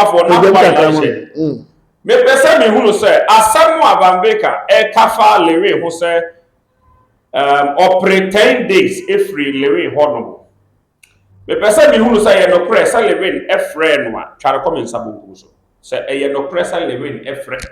for na kwa me pese me hunu say asam abambeka e kafa lewe ho say or pretend days every lewe hono me pese me hunu say no kre say lewe e friend wa tware come nsabunku so say e no kre say lewe e friend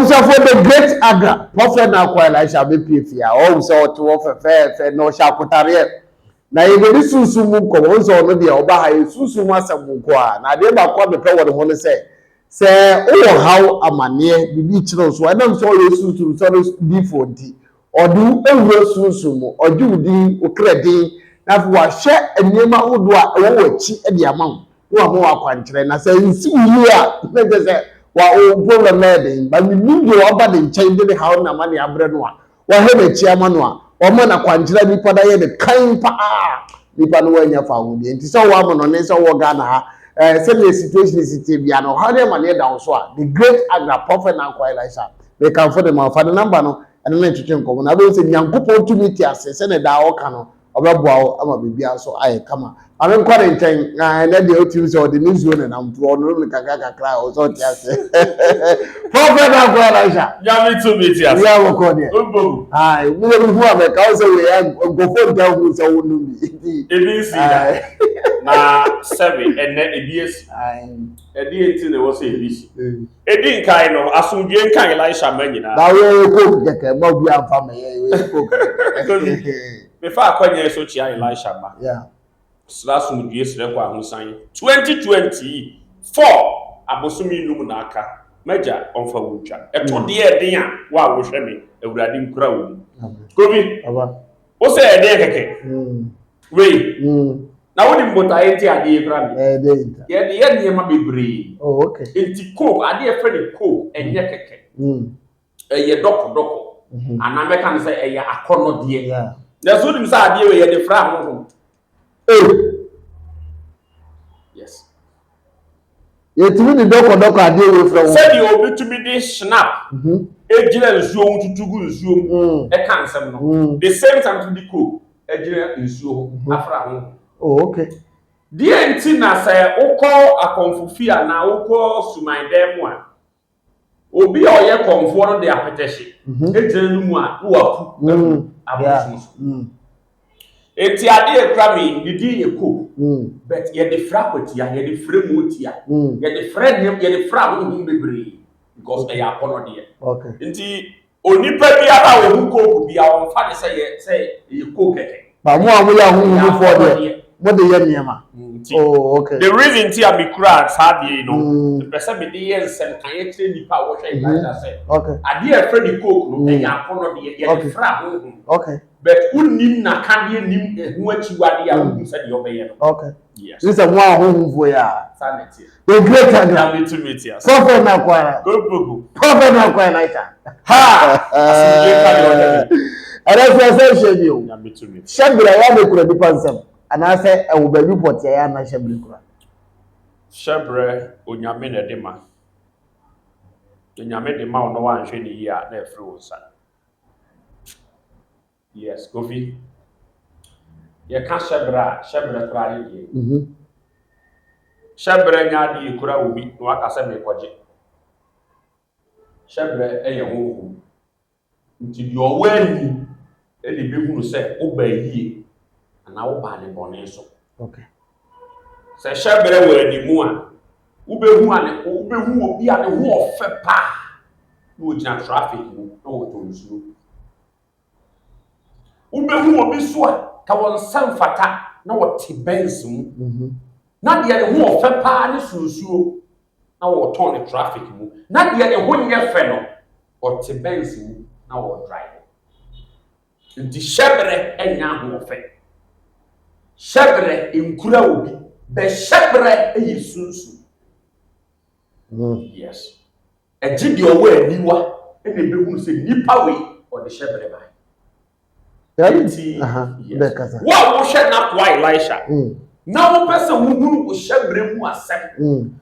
for the great Agra, Prophet Nakwai I shall be pifia, also to offer fair, no shall put a now you go to Susumu, also no be Oba, Susumasa Mukwa. Now they about what the power want to say. Say, oh, how a man near the beach knows, so I don't saw you Susu, so D40, or do over Susumu, or do the Ukredi, that was share and Yama would watch at the amount. You are more country, and I say, see you are, let us say. Wa o problem na but we need you over the change the how na money abre no a wa he be chiama no a o ma na kwankyira nipa da ye de kan pa nipa no wanya fa wo bi nti so wa mo no ne so wo Ghana ha say the situation is bia no how dey man down so a the great Agra Prophet Nakwai Elisha they can for them for the number no and na twetwe nkomo na be say nyankopon tumi ti ase say ne da wo ka no obeboa wo ama bibia so aye kama ame nkware nchen na de otim so the news one na mpo no me kakra o so ti ase Prophet Nakwai Elisha ya me to meet ase ya wo ko de ogbo ai we hu ame ka so we go for down who so no mi ebi si na 7 and ebs ai edi 18 na wo say ebi si edi nkai no asundue nkai Elisha manyina na we ko keke ma bi amfa me ko before akwanya so chia Elisha ba yeah slasum due sire kwa ahunsan 2024 abosumi num na aka maja onfa wutwa eto de eden a wa wo hwe me awurade nkura wo kobi aba o se eden keke we na woni mbota enti ade ekura me ye niema bebre oh okay enti ko ade e fere ko enye keke ye doko ana meka ne se eye akono de yeah na so dim sa ade we ye de fra ho yes yetumi ni doko ade we fra wo say the obi to be this snap ejira nsuo ntutugu nsuo e kan sem no the same time to the cook ejira nsuo afra ho oh okay die enti na say ukọ akonfufia na ukọ suman dem a obi a oye konfo no de apetehye ejira nu mu a wo apu abosu eti ade ekra me didi eko but ye de fra kwatia ye de fra motia ye de fra nem ye de fra ho bebre because e ya kono de okay nti onipa bi ara wo ko bi a won fa de say ye ko keke ba mo amuya hu for de mo de ye niema oh okay the reason ti amikra sadie no the person me de ye nsem kan ye kire nipa wo hwe Elijah say okay ade e fra di coke no e ya kono de ye de fra ho okay but unim na kande nim hu achiwade ya hu se de obeye no okay yes this is one who for ya sanity the great Agra to meet you Prophet Nakwai go Prophet Nakwai Elisha ha asuje ka yo ara se shebi o na to meet shebira ya be kura bi pansam ana se e wo ba report ya na shebira kura shebre onyame na de ma onyame de ma ono wa nhwe ni ya na efre wo sa yes Kofi ye ka shebre kura ye shebre nya di kura obi no aka se me koje shebre eye ho nti di owani e le be hunu se oba yie ana oba le bone so okay se shebre we ni mu a ubehu obi a ne ho ofe pa no ogina traffic mu no woto nsuo ubehu obi so a ka won sanfata na wote benz mu na de ne ho ofe pa ne sunsuo na woto ne traffic mu na de ne ho nye fe no wote benz mu na wo drive nti shebre enya ho ofe shebre enkura obi be shebre eyisunsu yes ejidi owo aniwa ene behunu se nipa we o de shebre ba yanti be kasa wa wo hwe Nakwai Elisha na wo pese wuhuru wo shebre mu asem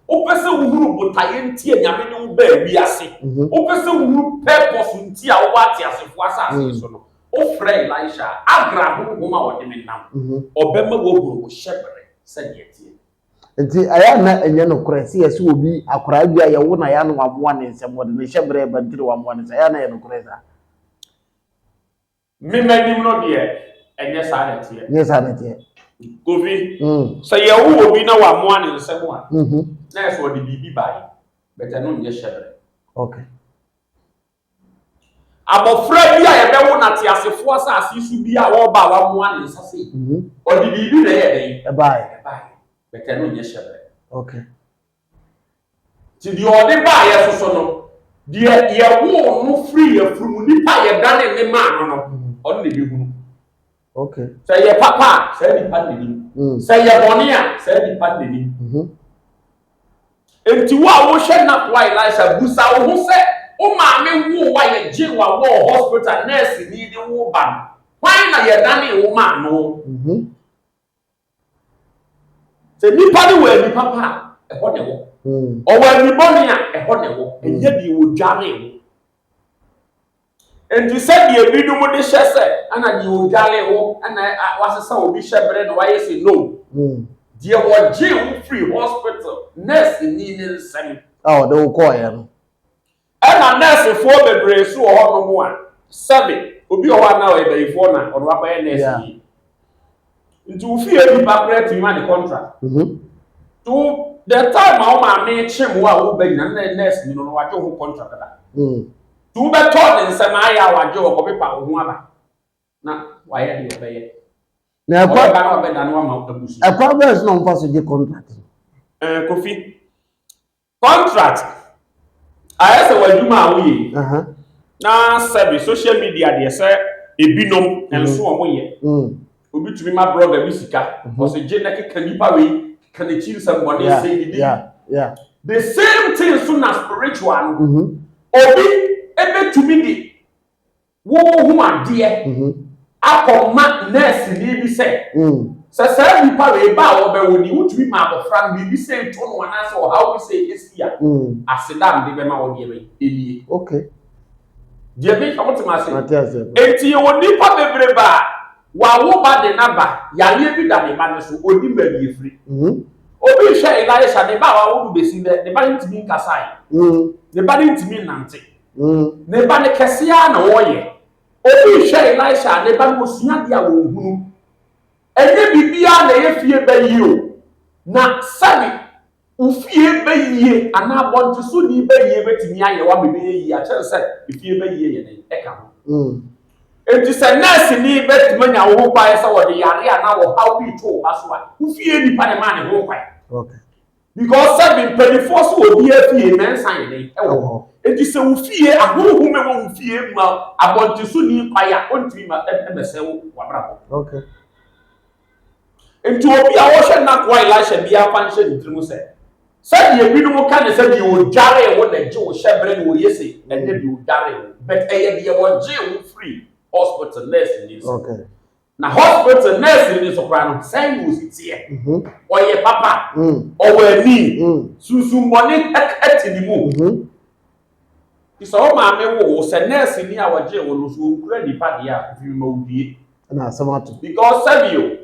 wo pese wuhuru botaye ntie nyame ne wo ba wi ase wo pese wuhuru purpose ntie a wo ate asefo asase so no o frɛ Elisha agra honhom a wɔde me nam ɔbɛma wɔhuru wo hyɛbere sɛdeɛ tie nti aya na enye no korɛ sɛ yɛsɛ obi akora bi a yɛwo na ya no wamoa ne nsɛm wɔde ne hyɛbere bantiri wamoa ne sɛ aya na yɛ no korɛ sa memanim no deɛ ɛnyɛ saa na tie nyɛ saa na tie Kofi sɛ yɛwo obi na wamoa ne nsɛm a na yɛ sɛ ɔde biribi bae bɛtɛ no nyɛ hyɛbere okay abofra bi a yɛbɛwo na te asefoɔ asase su bi a wɔba wamoa ne nsase ɔde biribi na yɛ den ɛbae bɛtɛ no nyɛ hyɛbere okay ti deɛ ɔde baa yɛ soso no deɛ yɛwo no firi yɛfurum nipa yɛdane ne maa no no ɔno na bɛhunu okay sɛ yɛ papa sɛ nipa n'anim sɛ yɛ bɔne a sɛ nipa n'anim enti wo a wohwɛ na kwa Elisha busa wo ho sɛ o maame wo wa yɛ gye wa wo hospital nurse ni de wo ba why na yɛdane wo maa no sɛ nipa ne wɔ nipa pa ɛhɔ ne wo ɔwɔ nibɔne a ɛhɔ ne wo ɛnyɛ bi wo dware wo enti sɛ deɛ bi dum de hyɛ sɛ ana deɛ wo dware wo ana wasesa obi hyɛbere na wayɛ sɛ no deɛ wɔgye wo free hospital nurse ni ne nsɛm de wo kɔɔ yɛ no ɛna nursefoɔ bebree so wɔ hɔ no mu a sɛbe obi wɔ hɔ na ɔyɛ bayifoɔ na ɔno akɔyɛ nurse yi nti wo fie nipa kora tumi ma ne contract to the time a wo maame kyem wo a wo ba nyina na nurse ni no wagye wo contract da to wo bɛtɔ ne nsɛm ayɛ a wagye wo kɔpepa wo ho aba na wayɛ deɛ ɔbɛyɛ na ɛkɔ ba na ɔbɛda no ama abusu ɛkɔ bɛs na ɔmfa so gye contract Kofi contract ayɛ sɛ w'adwuma a woyɛ na sɛbi social media deɛ sɛ ebinom nso ɔmo yɛ obi tumi ma blogger bi sika ɔsɛ gye na keka nipa wei ka ne chi nsɛm bɔne sɛ didi the same thing so na spiritual no obi ebetumi de wo hu adeɛ akɔma nurse ni bi sɛ sɛ nipa wei ba a wɔbɛwo ni wotumi ma abɔfra no biribi sɛ nto no anaasɛ ɔhaw bi sɛ esi a asedam de bɛma wɔ deɛ bɛyɛ elie okay deɛ bi ka wotem ase enti wɔ nipa bebree ba wawo ba de naba yale bi da ne ba ne so odi ma bi efiri obi hwɛ Elisha ne ba wawo do besi ne ba ntimi nkasai ne ba ntimi nante ne ba ne kɛse a na wɔyɛ obi hwɛ Elisha ne ba no sua de a wɔn hunu ɛnyɛ bibia na yɛ fie ba yi o na sabi ufie ba yie ana bonto so ni ba yie betimi ayɛ wa bebe yi a kyerɛ sɛ fie ba yie yɛ ne ɛka ho enti sɛ nurse ni betimi nya wo kwa yɛ sɛ wɔde yare ana wo how be to ba so a ufie nipa ne ma ne ho kwa okay because sabi penifo so obi afie na nsan ne ɛwɔ hɔ enti sɛ ufie ahohu me wo ufie ma abonto so ni kwa ya ontimi ma ɛbɛsɛ wo wabra ho okay enti obi a wɔhwɛ na kwa Elisha bia fa nhyɛ ne tirim sɛ sɛdeɛ binom ka ne sɛ deɛ wɔdware wo na gye wo hyɛbrɛ ne wɔyɛ sɛ ɛnyɛ deɛ wɔdware wo but ɛyɛ deɛ wɔgye wo free hospital nurse ni so okay na hospital nurse ni so kora no sɛn wo sitiɛ ɔyɛ papa ɔwɔ ani sunsumbɔne ɛte ne mu sɛ wo maame wo sɛ nurse ni a wɔgye wo no so wɔkura nipa deɛ a fi ma wodie na asɛm ato because sɛbio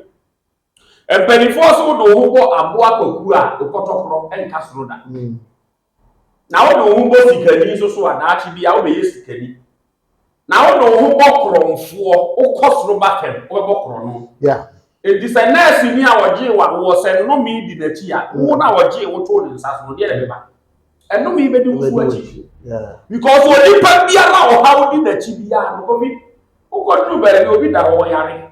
mpanimfoɔ so wode wo ho bɔ aboa kwaku a wokɔtɔkorɔ ɛnka soro da na wode wo ho bɔ sikani nso so a naakye bi a wobɛyɛ sikani na wode wo ho bɔ korɔmfoɔ wokɔ soro ba fam wobɛbɔ korɔ no enti sɛ nurse ni a wɔgye wɔ sɛ nnome di n'akyi a wo na wɔgye wo too ne nsa so no deɛ na bɛba ɛnnome bɛdi wo so akyi because onipa biara a ɔhaw di n'akyi biara no obi wokɔduru baabi obi da hɔ yare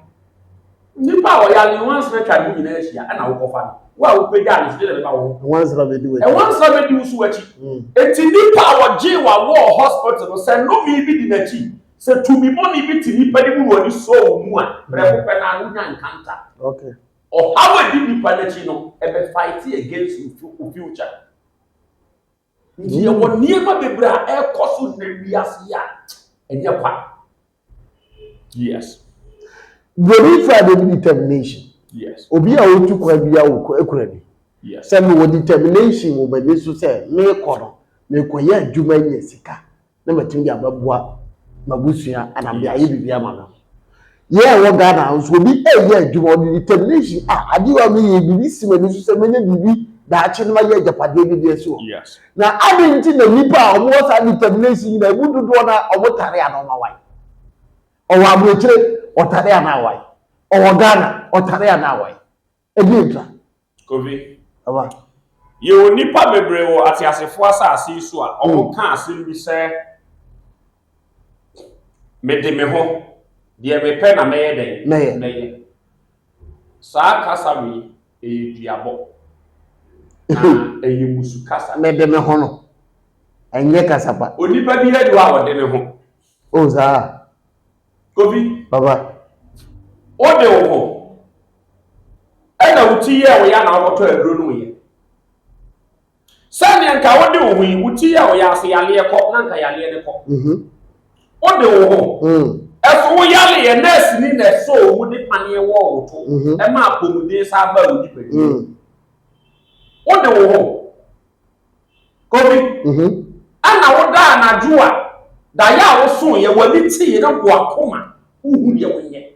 nipa a ɔyale once na twa ne nyinaa ahyia ɛna wokɔfa no wo a wopagya ne so deɛ bɛba wo once na bɛdi wo so akyi enti nipa a wɔgye wɔ hospital no sɛ nnome bi di n'akyi sɛ tumi bɔne bi te nipa ne mu na ɔde so wo mu a brɛ wopɛ na wonya nkanta okay ɔhaw a di nipa n'akyi no ɛbɛfight against wo future nti yɛwɔ nneɛma bebree a ɛkɔ so na wiase a ɛnyɛ kwa yes Very Friday determination. Yes. Obi a wotu kwa bia wo ekura ni. Yes. Say me determination wo ba so say me kɔ me kɔ ya adwuma nya sika. Na matimi dia baboa mabusua anam dia ye bibia ma no. Yeah, what Ghana so be yeah, you want determination. I do have me be sima ni so many bibi that actually my year japade bi so. Yes. Now I didn't know nipa o mo sa determination na would do na o tare ana ma wai. O wa brochire o tare ana wai. O Ghana o tare ana wai. E bi ntra. Kofi. Aba. Ye nipa bebre wo atiasefo asase so a o ka asem bi se me de me ho de me pe na me ye den. Me sa kasa mi e duabo. Na e musu kasa. Me de me ho no. Enye kasa pa. Onipa bi hedu a wo de me ho. O za. Kofi. Baba. O de wo ho. E na uti ye wo ya na wo to aduro no ye. Sani anka wo de wo ho yi uti ye wo ya se yale ekọ na nka yale ne kọ. O de wo ho. Eso wo yale ye nurse ni na so wo de pane wo wo to. E ma akomude sa ba wo di pedi. O de wo ho. Kobi. Ana wo da na juwa. Da ya wo so ye wo ni ti ye na bo akoma. Uhu de wo nye.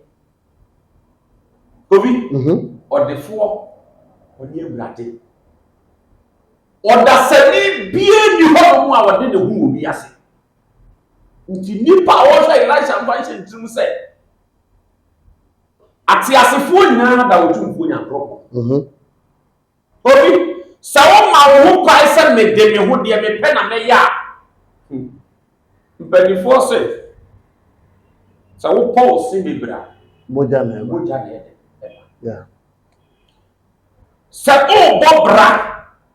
Kobi. Odefo oni ewurade. Odasani bie ni ho mu a wode de hu obi ase. Nti nipa wo hwa Elisha mfanche ntim se. Ati asefo nyina da wotumfo nya drop. Obi sawo ma wo ho kwai se me de me ho de me pe na me ya. Benifo se sawo Paul se me bra. Moja na yeah. Sa o bobra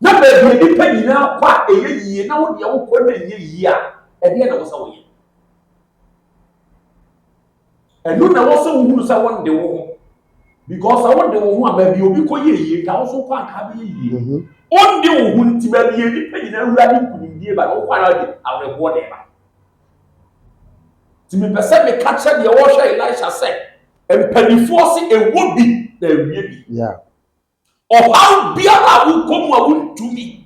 na be bi nipa nyina kwa eyiye na wo de wo ko na eyiye a e de na wo sa wo ye enu na wo so wo sa won de wo because I want de wo a ba bi obi ko yeyiye ka wo so kwa ka bi yeyiye on de wo nti ba bi nipa nyina urade kunindie ba wo kwa na de awrebo de ba ti me pese me catch de wo hwa Elisha say empanifo se ewo bi na ewie bi yeah. Or how biara wo komu a wontumi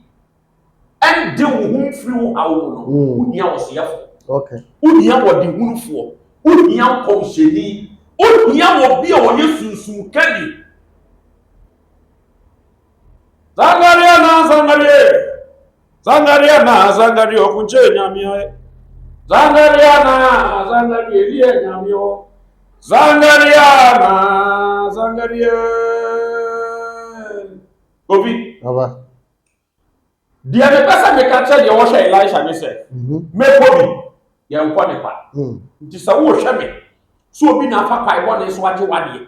ende wo hu free wo hawo no unia wo se yafo okay unia wo de hunufo unia komsheni unia wo bia wo yesunsun kani Zangaria okunche nyamia Zangaria liye nyamio Zangaria Obi. Baba. Dia me pesa me catch the washer Elisha me say. Me Obi. Ya nkwa ne pa. Nti sa wo hwe me. So obi na afa kwai bo ne so age wade.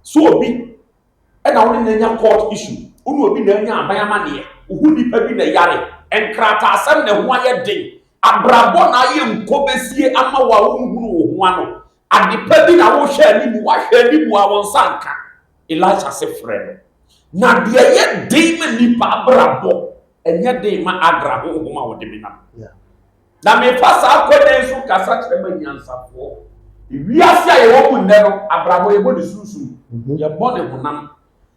So obi e na woni na court issue. Unu obi na nya aban amane. Ohu nipa bi na yare. Enkrata asem ne ho aye den. Abrabo na aye nkobesie ama wa wo hunu wo ho ano. Adepa bi na wo hwe ni mu wa hwe ni mu a won sanka. Elisha se frɛ na de ye demon nipa abrabo enye de ma agra ho ma wo de mi na na me pasa akode so kasa kire ma nyansafo wiase aye wo mu nne no abrabo ye bo de susu ye bo de honam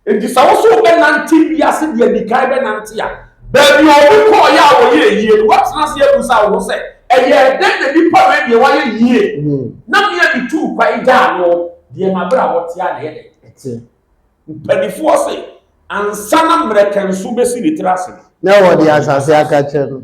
enti sawo so be nanti wiase de adikai be nanti a ba bi obi ko ya wo ye yie what na se ebusa wo se eye den de nipa we de wa ye yie na me ya bitu kwa ija no de ma brabo tia na ye de penifo se ansana mrekensu besi litrasi na wo di asase aka chero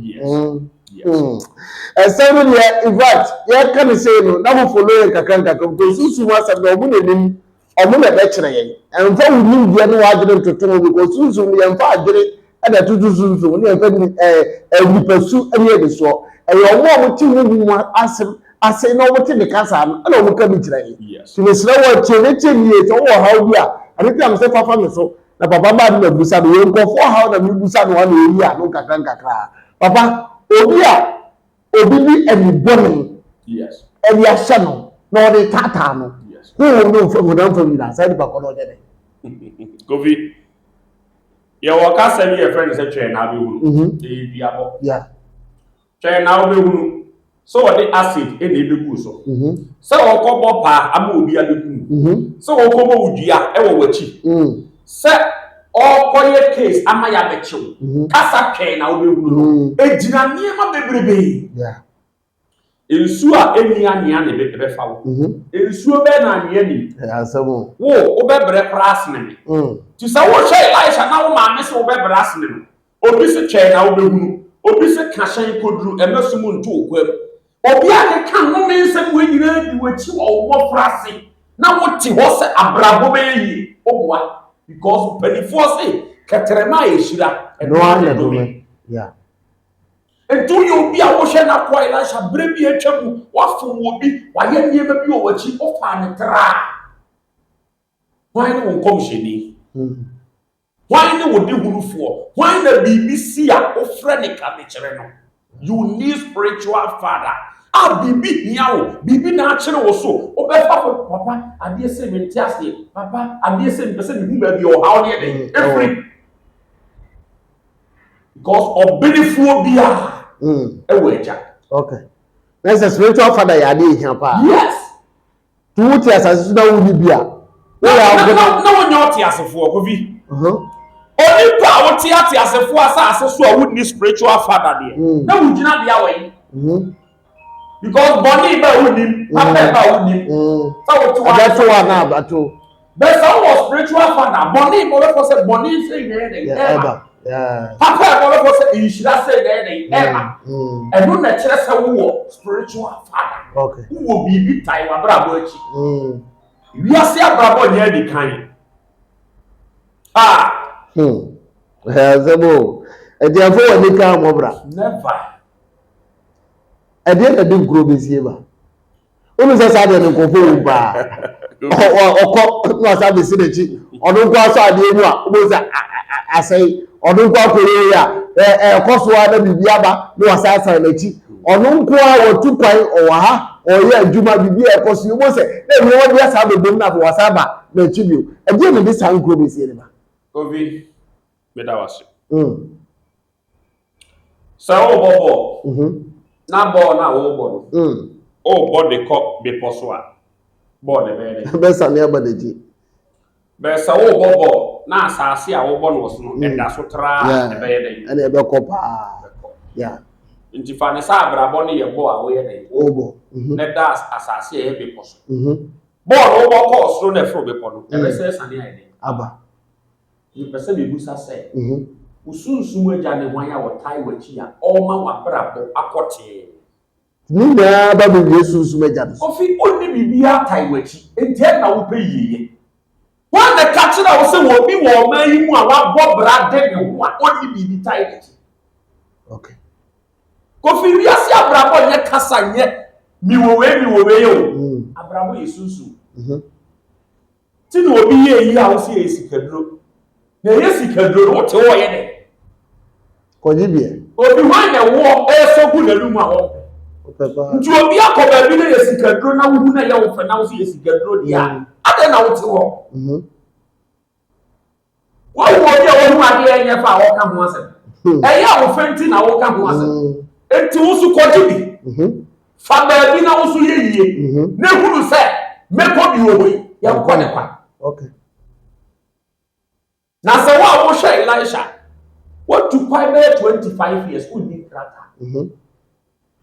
seven year in fact ya kan say no na mo follow yen kakanka ko susu ma sa do mo nenim o mo na be kire yen en fa wo nim dia no wa adire totomo because susu no yen fa adire e da tutu susu no yen fa ni nipasu ene de so e yo mo ti wo mu ase na wo ti de kasa na na wo ka bi kire yen ti me sira wo chene to wo ha bi a ani ti am se fafa me so na papa ba na busa no yen ko fo ha na mi busa no wa na eri a no kakra papa obi bi eni boni yes eni ahye no na o de tata no yes no fo mo dan fo mi na sai ba ko no de Kofi ya waka sami ya friend say twe na be hunu e bi abo yeah twe na be hunu so what the acid e na be gu so so o ko bo pa ama obi a be gu so o ko bo udua e wo wachi se o koye case ama ya bechiw kasa twe na obi hunu ejina niema bebrebe yeah ensu a eni ania ne be fa wo ensu be na ania ni asemo wo be bre prasne me ti sa wo hwe Elisha na wo ma me se wo be brasne no obi se twe na wo be hunu obi se ka hyen koduru emasum nto okwam obi a ne ka no me nsem we nyina di wachi wo prase na wo ti ho se abrabo be yi obwa because benefo say ketrema yeshira no anya do me yeah Ento you be a washer na kwa Elisha brebi etwam wafo wo bi waye niema bi o wachi ofa ne tra why no won sheni why no wo de hunufo why na bibi si a ofre ne ka me kire no you need spiritual father bibi hiawo bibi na akire wo so obefa papa ade se me ntiase papa ade se me pese me hu ba bi o how ne every because obedifo bia okay. There's a spiritual father ya dey here pa. Yes. Tu ti asase na wo ni bia. No one your ti asefo okovi. Oni pa wo ti asefo asase so a wo ni spiritual father there. Na wo gina bia we. Because body ba wo ni, papa ba wo ni. So wo ti wa. That's one na abato. But some was spiritual father. Body mo be for say body say there. Yeah. Papa go say you should say there Emma. And no na kire say wo spiritual father. Okay. Wo bibi tai wa brabo achi. We are see brabo nya di kan. Zebo. E dey afo woni kan mo bra. Never. E dey na di gro bezie ba. Onu se sa de nko fo wu ba. Okọ no sa be si de chi. Onu kwa so ade enu a wo say asai onu kwa kore ya koso ada bibia ba no asasa na chi onu kwa wotu kwan owa oye adwuma bibia ekoso mo se na mi wo dia sa bebom na fo wasaba na chi bio e die me bisa nkro be sie ne ba ovi medawase sa o bobo na bo na wo bo no o bo de ko be poso a bo de be be sa ne abadeji be sa wo bobo na asase a wo bo no so no eda so tra e be ye den ene be ko pa yeah nti fa ne sa abrabo ne ye bo a wo ye den wo bo ne da asase e be poso bo no bo ko so na fro be po no e be se sane ai den aba ni pese be busa se usunsum agya ne hwan ya wo tai wachi a o ma wa brabo akote ni na ba be Jesus meja do ofi onni bibia tai wachi enti na wo pe yiye one the catch na wo se wo bi wo ma yi mu a wa bo bra de ne ho a onni bibi tai wachi okay kofi wi ase abrabo nye kasa nye mi wo we yo abrabo yesusu ti no obi ye yi a wo se esikaduro na yesikaduro wo te wo ye de ko ni bie obi hwan na wo esogu na lumu a wo nti obi akoba bi na yesikaduro na wo hu na ye wo fa na wo se yesikaduro dia ade na wo te wo wo dia wo hu ade enye fa wo ka ho asem eya wo fenti na wo ka ho asem enti wo su koji bi fa ba bi na wo su ye yie na hunu se meko bi wo yi ye ko ne kwa okay na se wo hwe Elisha what to quite 25 years who need krata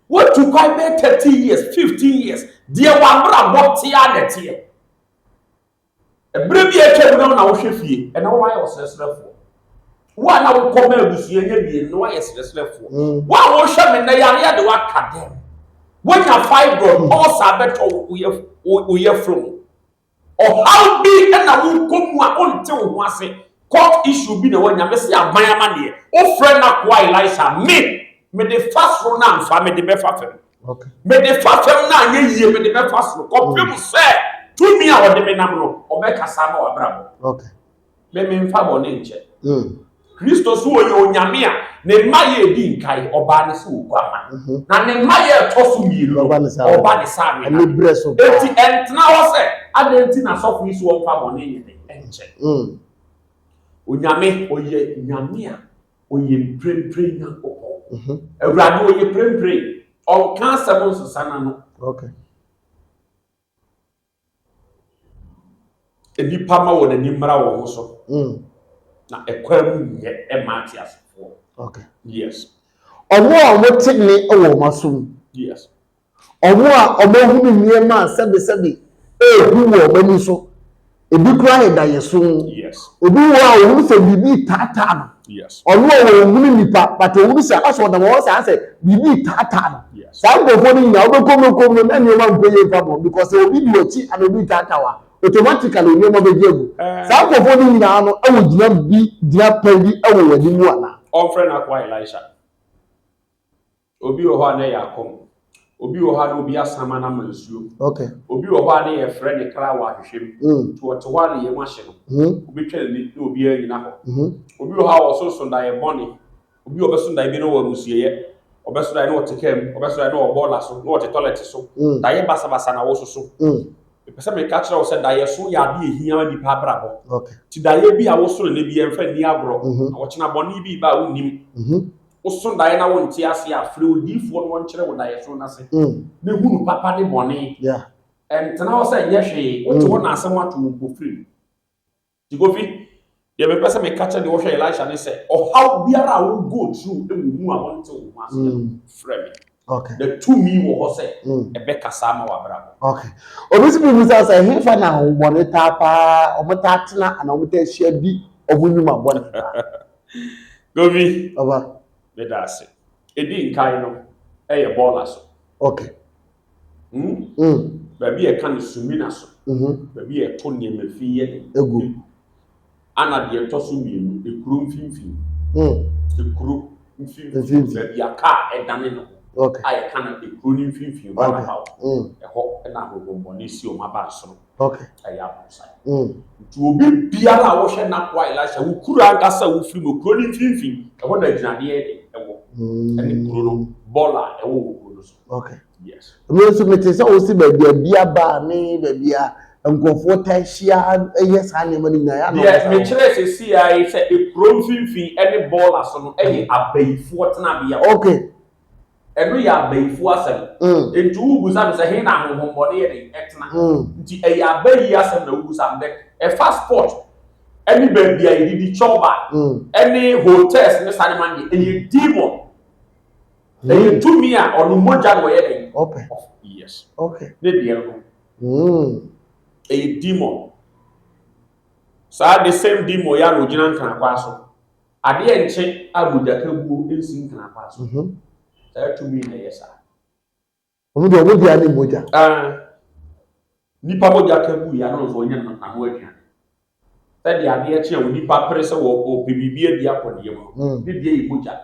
what to quite 30 years 15 years dia wa bra botia de tie ebre bi etwa na wo hwe fie e na wo aye osresrefo wo na wo koma abusuye nya bi no aye osresrefo wo wo hwe me na yare de wa kadem wo nya fibroid all sabeto wo ye from o how bi na wo komu a onte wo ase court issue bi na wo nya me se aban amane o friend na kwa Elisha me de fast run na mfa me de be fa fem okay me de fa fem na anye yie me de be fast run kopim se tumi a wo de me nam no obekasa ma wabrabo okay me mfa bo ne nche Kristo so oye onyame a ne maye di nkai oba ne se okwama na ne maye tosu miru oba ne sa me ni breso enti entna wo se adenti na sofu isu wo mfa bo ne nche onyame oye nyame a oye prempre nyankopɔ awurade oye prempre on kan seven susana no okay edi pama wo na nimra wo ho so na ekwam ye emati asfo okay yes owo a wo tikni owo masum yes Omo a omo hu ni niema sebe hu wo mani so ebi kura he da yeso yes obi wo a ohu se bibi tata no yes ono wo hu ni nipa but ohu se aso da mo se bibi tata no yes sa ngofo ni nya obekom na niema mpoye fa mo because obi di ochi and obi tata wa automatically niema be jegu sa ngofo ni nya no e wo gina bi dia pandi e wo wadi mu ana on friend akwa Elisha obi wo ha na yakom obi wo ha na obi asama na mansuo okay obi wo ha na ye friend kra wa hwehwem to to wa na ye mahye no obi twele ni obi anyina ho obi wo ha wo so so da ye boni obi wo be so da bi no wa rusieye obeso da no tekem obeso da no bola so no te toilet so da ye basa na wo so pese me ka kire wo se da ye so ya de ehia ni pa brabo okay ti da ye bi a wo so ne bi en fa ni agro na wo kina boni bi ba wo nim wo so da ye na wo nti ase afre odifo no won kire wo da ye so na se ne hunu papa ne boni yeah tena wo se ye hwe wo te wo na asem ato wo free ti go fi ye me pese me ka kire de wo hwe Elisha ne se o how biara wo go through e wo mu a won te wo ma se free okay the two me wo say ebe kasa ma wa brabo okay obisi bi musa say he fa na ho monitor pa omota tena ana omota hia bi obunuma bone govi oba be da se edi nkai no e baller so okay ba bi e kan sumina so ba bi e to ne mafi ye egu ana de to so mienu ekuru mfimfim ekuru mfimfim ba bi aka e dane no okay I can be pruning fifty one about a hawk and a bonisi or my basso. Okay. I am outside. To be Biala ocean up while Elisha who could answer with film pruning fifty. I want a Janadi and Bruno Bola. Okay. Yes. We submit is also baby a beer bar, me, baby, and go for Tashia. Yes, I never know. Yes, Mitchell see, I said a prune fifty any ball as on a bay fortnabia. Okay. Enu ya beifu asem entu ugusa be se he na honhombode ye etna nti e ya bayi asem na ugusa be e fast sport any baby a yidi choba any hotels ne saneman de e demon e to me a onu moja no ye den okay yes okay ne de no e demon sa the same demon ya no gina nkan kwa so ade enche abuja kabu ensi nkan kwa so to me na yes sir omo di ani moja nipa moja kabu ya no so nya no anu aduan ta di ade eche wo nipa prese wo bibibie di akode yemo bi die yi moja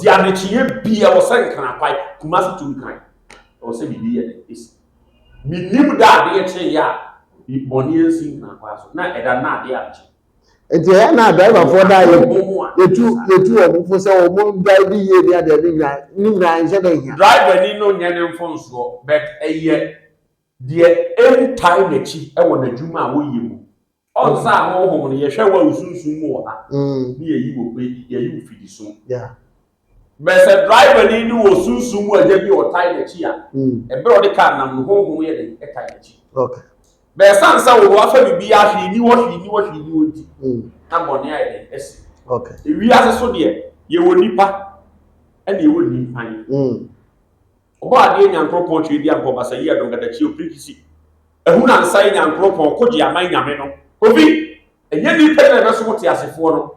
di ade chie bia wo san kan kwai kuma se tum kan wo se bibi ye is minim da ade eche ya boni ensin kan kwa so na eda na ade ache enti ya na driver for da yetu omufo se omo drive ye dia de ni ngan je da hia driver ni no nya ne mfonso but eye de time echi e wo na dwuma a wo yemu onsa ho ho no ye hwe wa usunsun mu ha ni ye yi wo pe ye yi fidi so yeah but say driver ni wo sunsun mu aja bi o time echi a e be o de car nam no ho ho ye de e time echi okay but sansa wo afa bibi ya hwe ni wo di na boni ai de esi okay e wi ase so de ye wo nipa e na ye wo nimpan obo ade nyankropon twe di ampo basa yi adongada chi oprikisi ehuna nsan nyankropon koji aman nyame no obi enye nipa na be so wote asefo no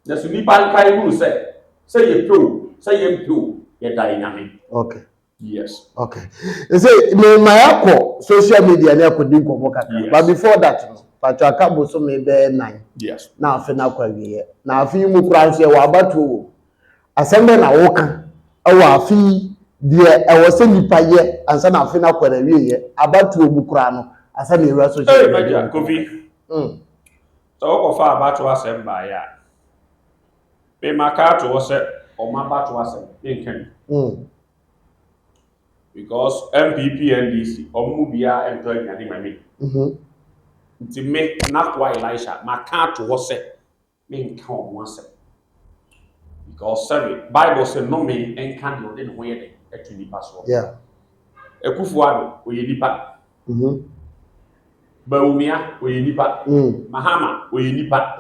na so nipa nkai hu se ye pro se ye mpro ye dai nyame okay yes okay say me mayako social media na akodi nkomo kaka but before that no patwa kabo so me be 9 yes na afi na kwawie na afi mu kranse wa abatu asembe na woka awa afi de e wose nipa ye ansa na afi na kwarawie ye abatu omukura no asa na ewura social media kofi so ko fa abatu asemba ya be maka to wose o ma abatu asem nken because MPP NDC omu bia ento anyane mami nti me na kwa Elisha maka to wose me nka o asem because sorry Bible say no me enka de no ye de etuni paso yeah Ekufuado oye nipa Baumia oye nipa Mahama oye nipa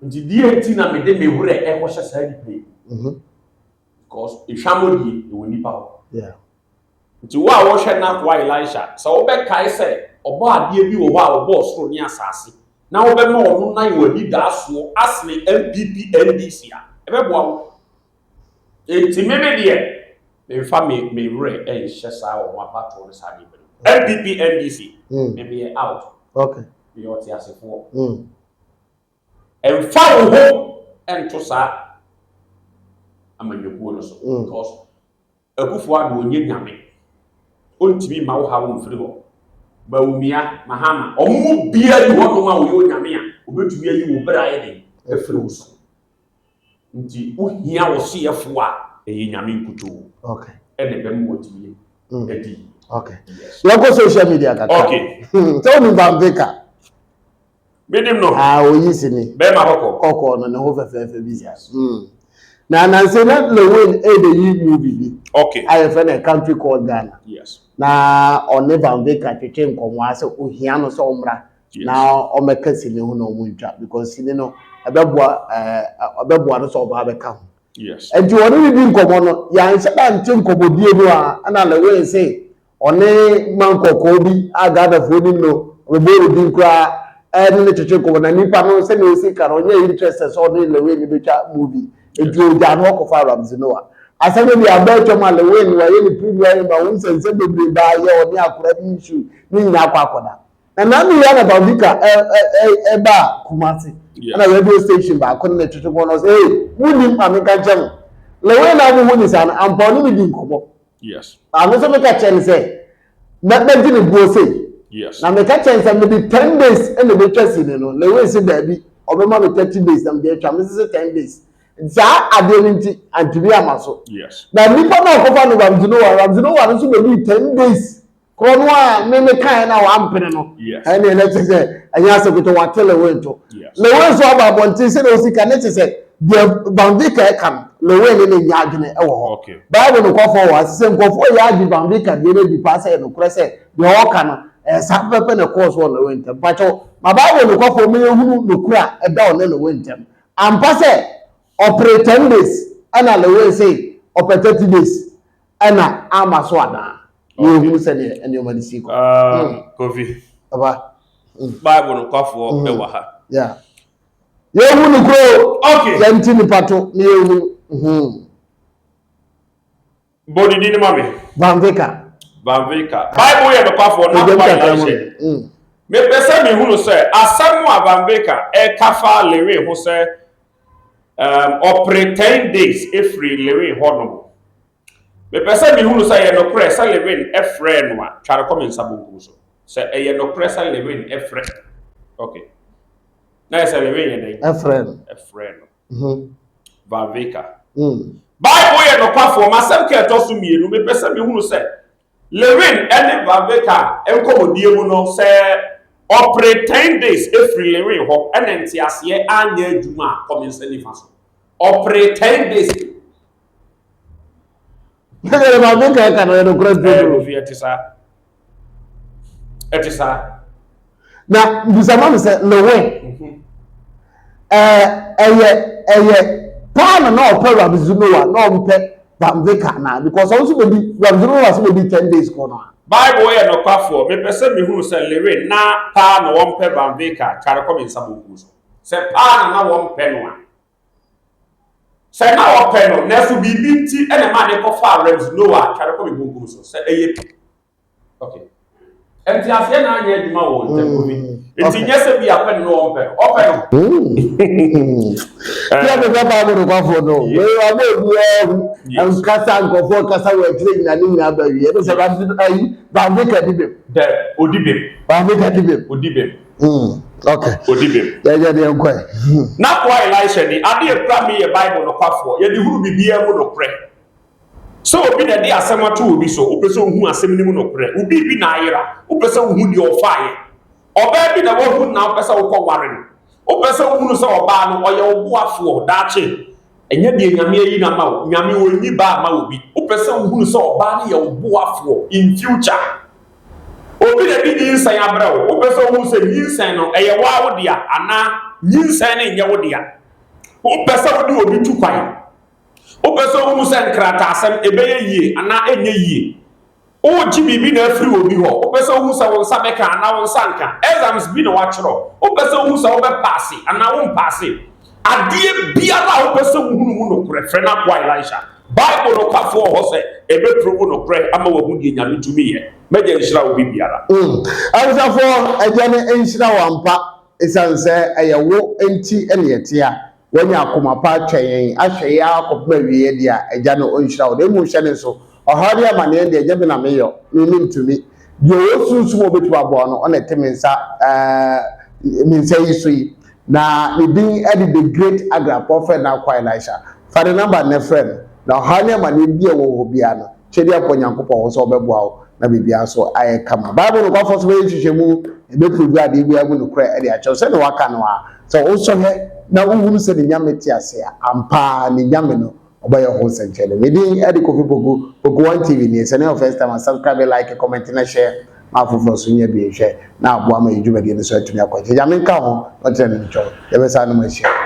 nti die nti na me de mewure e ho hye sa nipa because ihwamodie e wo nipa ho yeah nti wo a wo hwe na kwa Elisha so wo be kai say obo ade bi wo ho a obo soro ni asase na wo be ma ono nan wani da so asne MPP NDC a ebe bo wo enti meme de me fa me re e hye sa wo abato no sa de MPP NDC maybe out okay you oti asefo en fa wo ho ento sa amanyokuo no so because akufo ado onye nyame ontimi ma wo ha wo mfiri ho ba umia mahama omu bia yi ho no ma wo yo nyame a obetumi ayi wo bra ye den afiri wo so nti uhia wo so yefo a eyi nyame nkuto okay ene bem wo timi edi okay yako social media kaka okay tell me Van Veka medim no oyisi ni be ma kokko no ne ho fefe business na say na Lewin the movie okay I friend a country called Ghana yes na on Van Veka twetwe nkomo ase ohia no so omra na o meka sini ho no mu ntwa because sini no obeboa no so oba beka ho yes enti woni bi nkomo no ya nhyeda nte nkomodie no a na Lewin say one man kokko bi agada fodi no oboro bi nkra ne twetwe nkomo na nipa no se na osi ka no nya interest so no Lewin bi twa movie edu oja no ko fa Ramsey Noah asebe bi abeto ma Lewin wa ye ni premier ba won sense bebre ba ye oni akora bi issue ni nyina akwa akoda na mi ya na Van Veka ba Kumasi na radio station ba ko na twetwe no say wuni ameka chem Lewin na mu ni sana amponi mi di nkobo yes anu so meka chen say na benti ni go say yes na meka chen say me be 10 days and be twasi ni no Lewin say da bi obema me 30 days na me twa me say 10 days za adenti antiri amaso yes na nipa na okofa no Ramsey Noah no so be 10 days krono a me kan na wa mpene no ene na tse anya asekoto wa Lewin to Lewin so aba bonti se na osika ne tse de Van Veka kan Lewin ne nya adwene e wo ho Bible no kwafo wa se nkofo ya adi Van Veka de na bi pase no kure se de ho ka no sa pepe na course wo Lewin tem pacho ma Bible no kwafo me ehunu no kura e da o ne Lewin tem ampa se operate 10 days ana Lewin say operate 30 days ana amaso ada you who said it and you man see Kofi aba Bible no kwafo e wa ha yeah you who no go okay yanti ni pato ni you body ni mami Van Veka Bible ye no kwafo na kwa me pese me hunu say asemu Van Veka e kafa Lewin ho say operate 10 days every Lewin hono me pese me hunu say ye no press Lewin e friend wa tware comment sabonku so say ye no press Lewin e friend okay na say Lewin ye dey a friend Van Veka Bible ye no kwafo masem ka to so mienu me pese me hunu say Lewin and Van Veka enkomodie mu no say operate 10 days every Lewin ho and entiase anya adwuma comment ni faso operate 10 days Kaya Van Veka kan no great people etisa na bisama say Lewin plan na opera Ramsey Noah na ompe Van Veka na because also be Ramsey Noah so be 10 days ko no Bible ye no kwafo me pese me hunu say Lewin na pa na ompe Van Veka tware comment sabonku so say pa na ompe no a say na ompe no na so bibi nti ene ma ne ko fa Ramsey Noah tware comment bonkum so say eye okay enti afia na anya adwuma wo ntakobi enti nyese bi apen no ompe no ya be baba no kwafo no we wa be am kasa nkofo kasa we tire na ni na ba wi e say Van Veka dibem de odibem Van Veka dibem okay odibem ya de enko na kwa Elisha ni ade ekra me ye Bible no kwafo ye de huru bibia mu no pre so obi na de asema to obi so opese ohu asem ni mu no pre obi bi na ayira opese ohu di ofaye oba bi na wohu na opese wokọ ware no opese ohu no so oba no oye obuafo daache enye de nyame yi na ma nyame wonyi ba ma obi opese ohu no so oba no ye obuafo in future obi na bi nsan abrawo opese ohu se nsan no eye wa wo dia ana nsan na enye wo dia opese wo di obi tukwan opese ohu se nkrata asem ebeye yie ana enye yie o jibi bi na afiri obi ho o pese hu sa won sa beka na won sa nka exams bi na wa chero o pese hu sa o be pass ana won pass adie biara o pese hu mu no kure fe na kwa Elisha Bible no kwafo ho se ebe provo no kure ama wa hu die nyame tumi ye meje nshira obi biara awusafo ejane enshira wampa isanse eyewo enti ene yetia wanya akoma pa twen ahwe ya akoma wiye dia ejane onshira wo dem hye so ohari amane de ejabe na meyo ni ntumi de osunsu mo betu abo no ona temensa minsa yisui na ni bin edi the great agra prophet na kwa Elisha fare number ne friend na ohari amane bia wo bia no chedi aponyankopɔ wo so obeboa wo na bibia so aye kama Bible no kwafo so be hwehwemu ebe produ ade bia mu no kra ede acho se ne waka no a so wo so he na uhuru se ne nyame ti ase ampa ne nyame no obaye ho senchele medi ede Kofi Poku One TV ni se ne first time subscribe like comment na share ma fofo so nya bi hwe na aboa ma yidwuma de ne so atumi akwaje nyame nka ho o tene ncho ye be sa no ma share